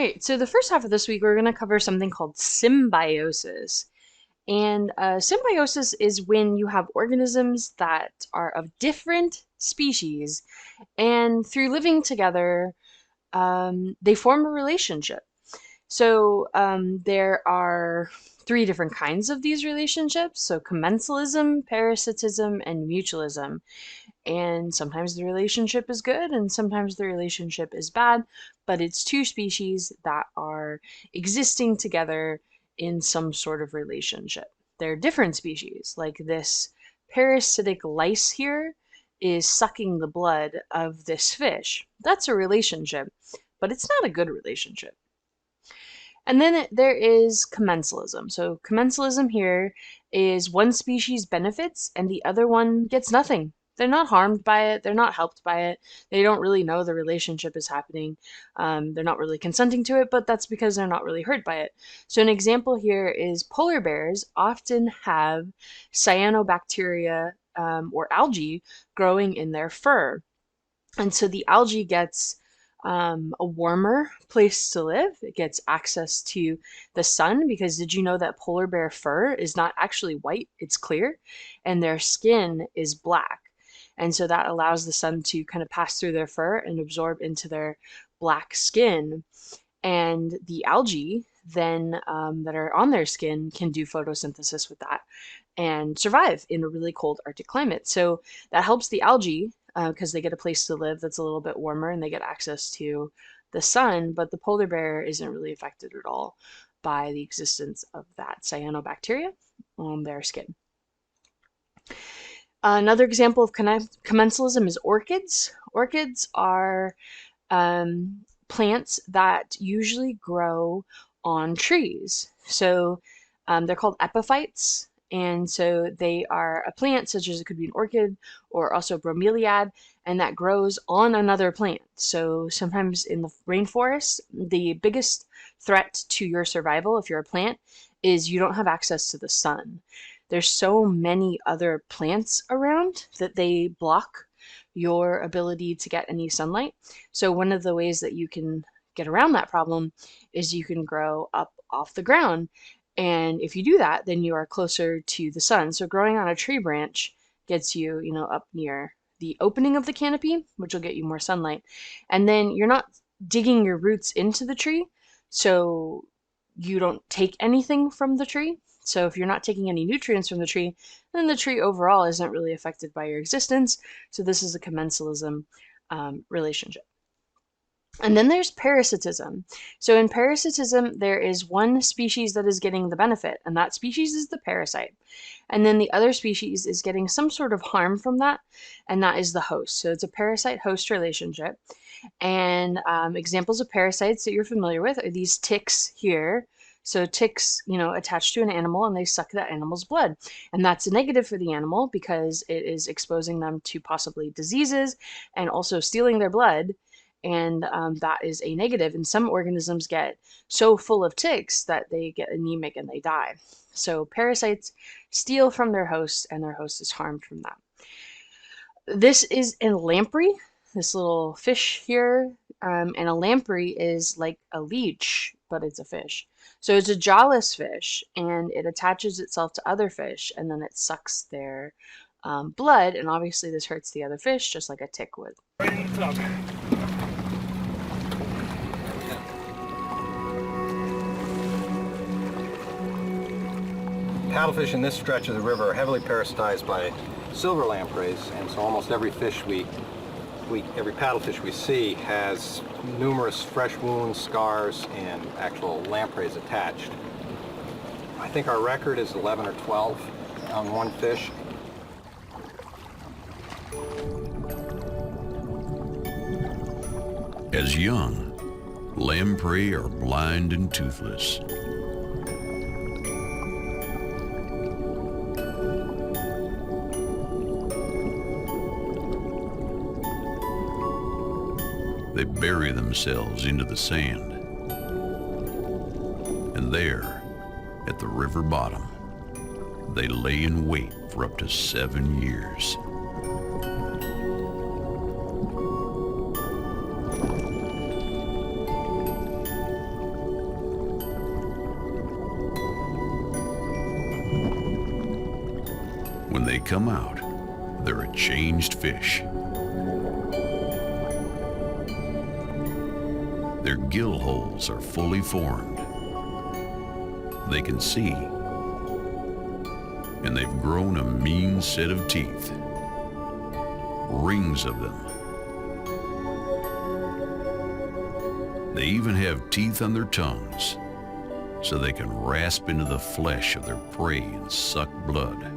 right, so the first half of this week, we're going to cover something called symbiosis. And symbiosis is when you have organisms that are of different species, and through living together, they form a relationship. So there are three different kinds of these relationships. So commensalism, parasitism, and mutualism. And sometimes the relationship is good and sometimes the relationship is bad, but it's two species that are existing together in some sort of relationship. They're different species, like this parasitic lice here is sucking the blood of this fish. That's a relationship, but it's not a good relationship. And then there is commensalism. So commensalism here is one species benefits and the other one gets nothing. They're not harmed by it. They're not helped by it. They don't really know the relationship is happening. They're not really consenting to it, but that's because they're not really hurt by it. So an example here is polar bears often have cyanobacteria or algae growing in their fur. And so the algae gets a warmer place to live. It gets access to the sun because did you know that polar bear fur is not actually white, it's clear, and their skin is black. And so that allows the sun to kind of pass through their fur and absorb into their black skin. And the algae then that are on their skin can do photosynthesis with that and survive in a really cold Arctic climate. So that helps the algae because they get a place to live that's a little bit warmer and they get access to the sun, but the polar bear isn't really affected at all by the existence of that cyanobacteria on their skin. Another example of commensalism is orchids. Orchids are plants that usually grow on trees. So they're called epiphytes. And so they are a plant, such as it could be an orchid or also bromeliad, and that grows on another plant. So sometimes in the rainforest, the biggest threat to your survival, if you're a plant, is you don't have access to the sun. There's so many other plants around that they block your ability to get any sunlight. So one of the ways that you can get around that problem is you can grow up off the ground. And if you do that, then you are closer to the sun. So growing on a tree branch gets you, up near the opening of the canopy, which will get you more sunlight. And then you're not digging your roots into the tree, so you don't take anything from the tree. So if you're not taking any nutrients from the tree, then the tree overall isn't really affected by your existence. So this is a commensalism relationship. And then there's parasitism. So in parasitism, there is one species that is getting the benefit, and that species is the parasite. And then the other species is getting some sort of harm from that, and that is the host. So it's a parasite-host relationship. And examples of parasites that you're familiar with are these ticks here. So ticks, attach to an animal and they suck that animal's blood. And that's a negative for the animal because it is exposing them to possibly diseases and also stealing their blood. And that is a negative. And some organisms get so full of ticks that they get anemic and they die. So parasites steal from their host and their host is harmed from that. This is a lamprey, this little fish here. And a lamprey is like a leech, but it's a fish. So it's a jawless fish and it attaches itself to other fish and then it sucks their blood. And obviously this hurts the other fish just like a tick would. Right in the tub. Paddlefish in this stretch of the river are heavily parasitized by silver lampreys, and so almost every every paddlefish we see has numerous fresh wounds, scars, and actual lampreys attached. I think our record is 11 or 12 on one fish. As young, lamprey are blind and toothless. They bury themselves into the sand. And there, at the river bottom, they lay in wait for up to 7 years. When they come out, they're a changed fish. Their gill holes are fully formed. They can see, and they've grown a mean set of teeth, rings of them. They even have teeth on their tongues, so they can rasp into the flesh of their prey and suck blood.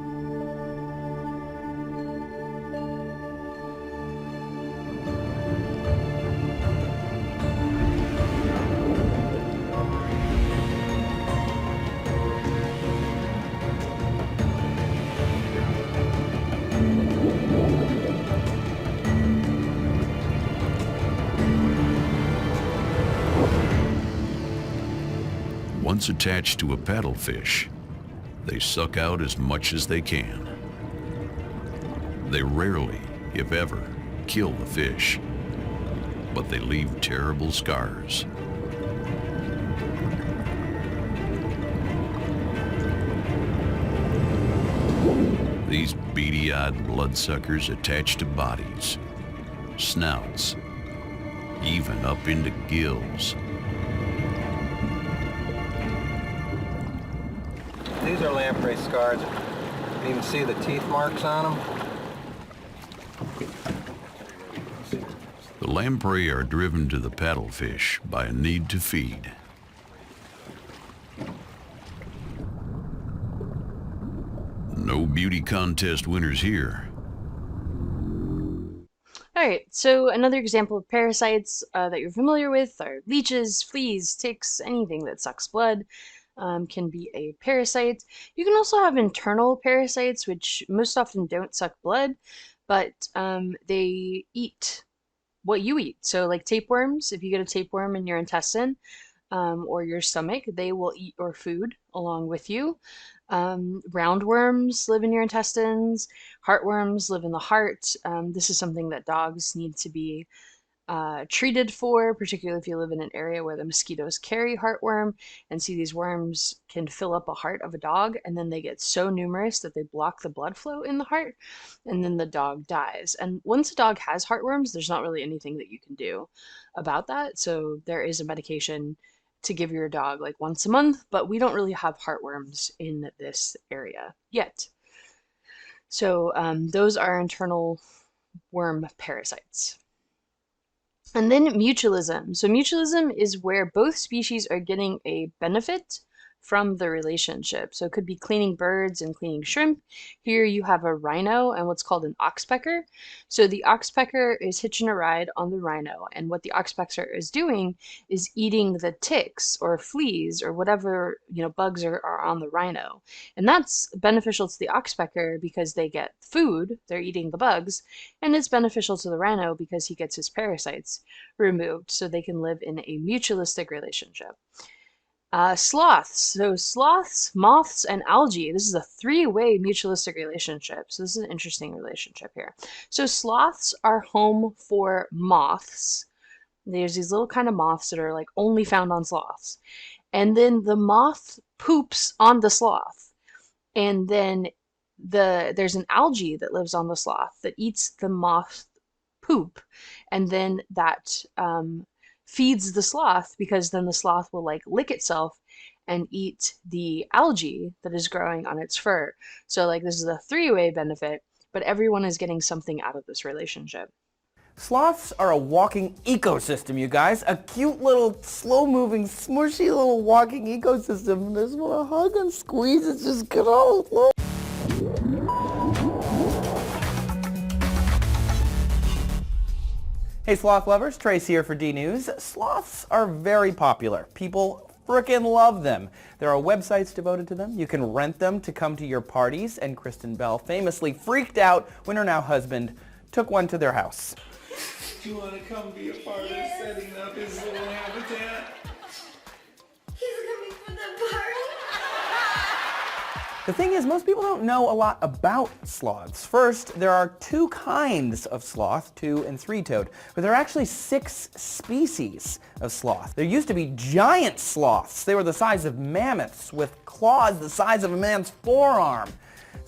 Once attached to a paddlefish, they suck out as much as they can. They rarely, if ever, kill the fish, but they leave terrible scars. These beady-eyed bloodsuckers attach to bodies, snouts, even up into gills. These are lamprey scars. You can even see the teeth marks on them. The lamprey are driven to the paddlefish by a need to feed. No beauty contest winners here. All right, so another example of parasites that you're familiar with are leeches, fleas, ticks, anything that sucks blood. Can be a parasite. You can also have internal parasites, which most often don't suck blood, but they eat what you eat. So like tapeworms, if you get a tapeworm in your intestine or your stomach, they will eat your food along with you. Roundworms live in your intestines. Heartworms live in the heart. This is something that dogs need to be treated for, particularly if you live in an area where the mosquitoes carry heartworm and see these worms can fill up a heart of a dog, and then they get so numerous that they block the blood flow in the heart, and then the dog dies. And once a dog has heartworms, there's not really anything that you can do about that. So there is a medication to give your dog like once a month, but we don't really have heartworms in this area yet. So those are internal worm parasites. And then mutualism. So mutualism is where both species are getting a benefit from the relationship. So it could be cleaning birds and cleaning shrimp. Here you have a rhino and what's called an oxpecker. So the oxpecker is hitching a ride on the rhino, and what the oxpecker is doing is eating the ticks or fleas or whatever, bugs are on the rhino. And that's beneficial to the oxpecker because they get food, they're eating the bugs, and it's beneficial to the rhino because he gets his parasites removed so they can live in a mutualistic relationship. Sloths. So sloths, moths, and algae. This is a three-way mutualistic relationship. So this is an interesting relationship here. So sloths are home for moths. There's these little kind of moths that are like only found on sloths. And then the moth poops on the sloth. And then there's an algae that lives on the sloth that eats the moth poop. And then that feeds the sloth, because then the sloth will like lick itself and eat the algae that is growing on its fur. So like this is a three-way benefit, but everyone is getting something out of this relationship. Sloths are a walking ecosystem, you guys. A cute little, slow-moving, smushy little walking ecosystem. I just want to hug and squeeze. It's just good old. Hey sloth lovers, Trace here for D-News. Sloths are very popular. People frickin' love them. There are websites devoted to them. You can rent them to come to your parties, and Kristen Bell famously freaked out when her now husband took one to their house. Do you want to come be a part of setting up his little habitat? He's coming for the party. The thing is, most people don't know a lot about sloths. First, there are two kinds of sloth, two- and three-toed, but there are actually 6 species of sloth. There used to be giant sloths. They were the size of mammoths with claws the size of a man's forearm.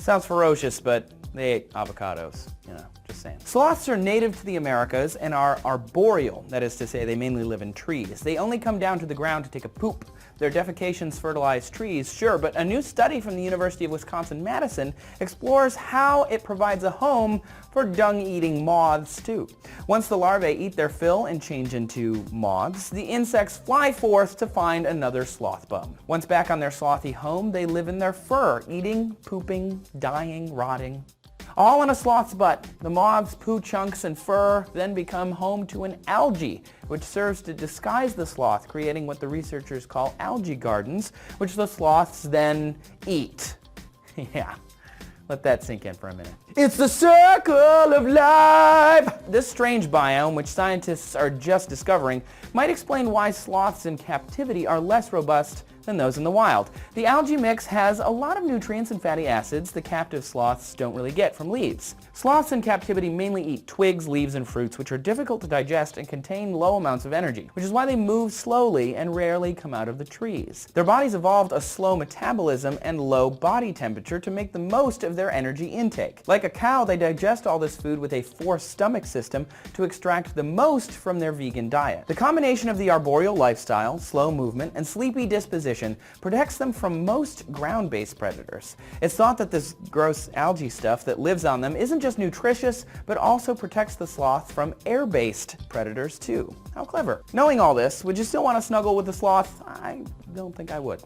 Sounds ferocious, but they ate avocados, you know, just saying. Sloths are native to the Americas and are arboreal. That is to say, they mainly live in trees. They only come down to the ground to take a poop. Their defecations fertilize trees, sure, but a new study from the University of Wisconsin-Madison explores how it provides a home for dung-eating moths, too. Once the larvae eat their fill and change into moths, the insects fly forth to find another sloth bum. Once back on their slothy home, they live in their fur, eating, pooping, dying, rotting. All in a sloth's butt. The moth's poo chunks and fur then become home to an algae, which serves to disguise the sloth, creating what the researchers call algae gardens, which the sloths then eat. Yeah, let that sink in for a minute. It's the circle of life! This strange biome, which scientists are just discovering, might explain why sloths in captivity are less robust than those in the wild. The algae mix has a lot of nutrients and fatty acids the captive sloths don't really get from leaves. Sloths in captivity mainly eat twigs, leaves, and fruits, which are difficult to digest and contain low amounts of energy, which is why they move slowly and rarely come out of the trees. Their bodies evolved a slow metabolism and low body temperature to make the most of their energy intake. Like a cow, they digest all this food with a forced stomach system to extract the most from their vegan diet. The combination of the arboreal lifestyle, slow movement, and sleepy disposition protects them from most ground-based predators. It's thought that this gross algae stuff that lives on them isn't just nutritious, but also protects the sloth from air-based predators too. How clever. Knowing all this, would you still want to snuggle with the sloth? I don't think I would.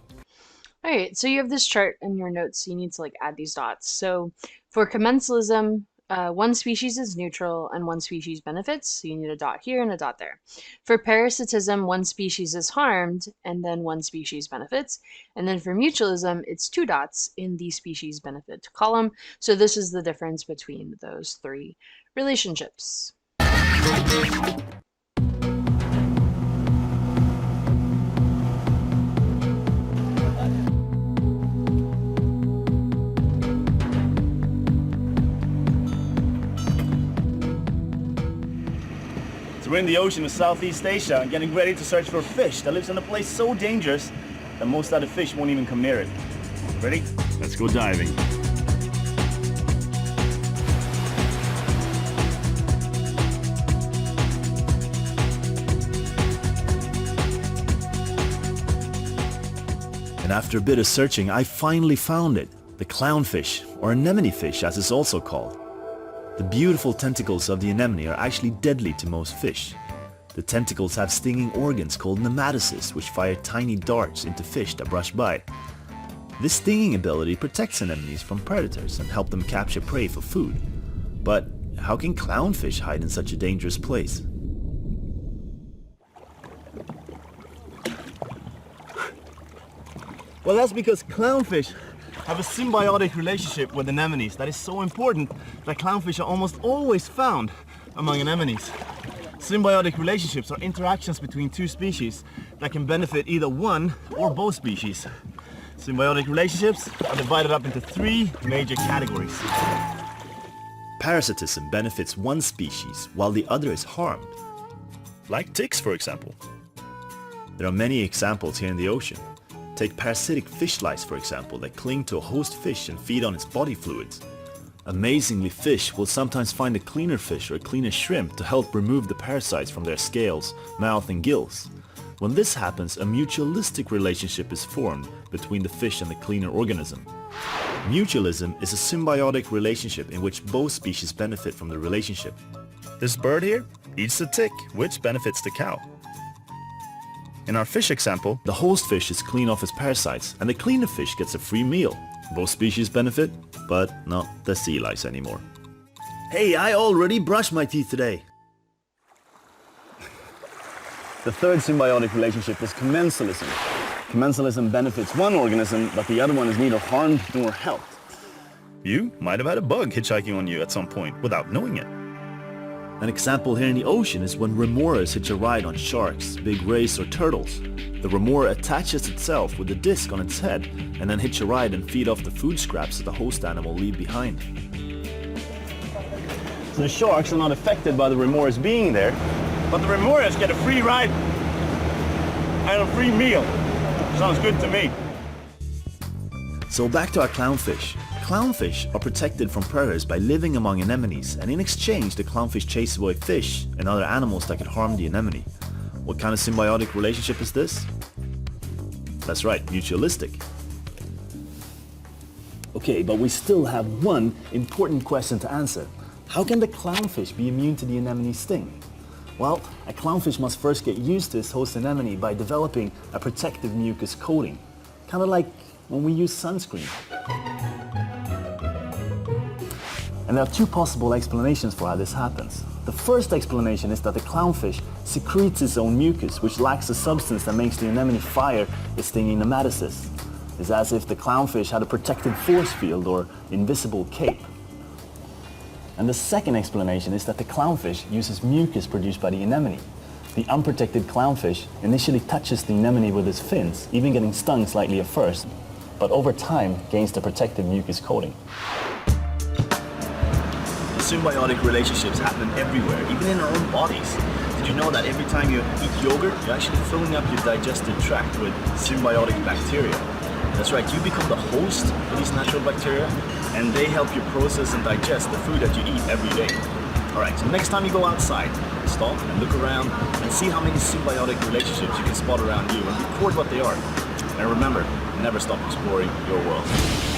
All right, so you have this chart in your notes, so you need to add these dots. So for commensalism, one species is neutral and one species benefits, so you need a dot here and a dot there. For parasitism, one species is harmed and then one species benefits. And then for mutualism, it's two dots in the species benefit column. So this is the difference between those three relationships. So we're in the ocean of Southeast Asia and getting ready to search for a fish that lives in a place so dangerous that most other fish won't even come near it. Ready? Let's go diving. And after a bit of searching, I finally found it. The clownfish, or anemone fish as it's also called. The beautiful tentacles of the anemone are actually deadly to most fish. The tentacles have stinging organs called nematocysts, which fire tiny darts into fish that brush by. This stinging ability protects anemones from predators and helps them capture prey for food. But how can clownfish hide in such a dangerous place? Well, that's because clownfish have a symbiotic relationship with anemones that is so important that clownfish are almost always found among anemones. Symbiotic relationships are interactions between two species that can benefit either one or both species. Symbiotic relationships are divided up into three major categories. Parasitism benefits one species while the other is harmed. Like ticks, for example. There are many examples here in the ocean. Take parasitic fish lice, for example, that cling to a host fish and feed on its body fluids. Amazingly, fish will sometimes find a cleaner fish or a cleaner shrimp to help remove the parasites from their scales, mouth and gills. When this happens, a mutualistic relationship is formed between the fish and the cleaner organism. Mutualism is a symbiotic relationship in which both species benefit from the relationship. This bird here eats the tick, which benefits the cow. In our fish example, the host fish is clean off its parasites and the cleaner fish gets a free meal. Both species benefit, but not the sea lice anymore. Hey, I already brushed my teeth today. The third symbiotic relationship is commensalism. Commensalism benefits one organism, but the other one is neither harmed nor helped. You might have had a bug hitchhiking on you at some point without knowing it. An example here in the ocean is when remoras hitch a ride on sharks, big rays or turtles. The remora attaches itself with a disc on its head and then hitch a ride and feed off the food scraps that the host animal leave behind. So the sharks are not affected by the remoras being there, but the remoras get a free ride and a free meal. Sounds good to me. So back to our clownfish. Clownfish are protected from predators by living among anemones, and in exchange the clownfish chase away fish and other animals that could harm the anemone. What kind of symbiotic relationship is this? That's right, mutualistic. Okay, but we still have one important question to answer. How can the clownfish be immune to the anemone's sting? Well, a clownfish must first get used to its host anemone by developing a protective mucus coating, kind of like when we use sunscreen. And there are two possible explanations for how this happens. The first explanation is that the clownfish secretes its own mucus, which lacks the substance that makes the anemone fire its stinging nematocysts. It's as if the clownfish had a protective force field or invisible cape. And the second explanation is that the clownfish uses mucus produced by the anemone. The unprotected clownfish initially touches the anemone with its fins, even getting stung slightly at first, but over time gains the protective mucus coating. Symbiotic relationships happen everywhere, even in our own bodies. Did you know that every time you eat yogurt, you're actually filling up your digestive tract with symbiotic bacteria? That's right, you become the host for these natural bacteria, and they help you process and digest the food that you eat every day. Alright, so next time you go outside, stop and look around and see how many symbiotic relationships you can spot around you and record what they are. And remember, never stop exploring your world.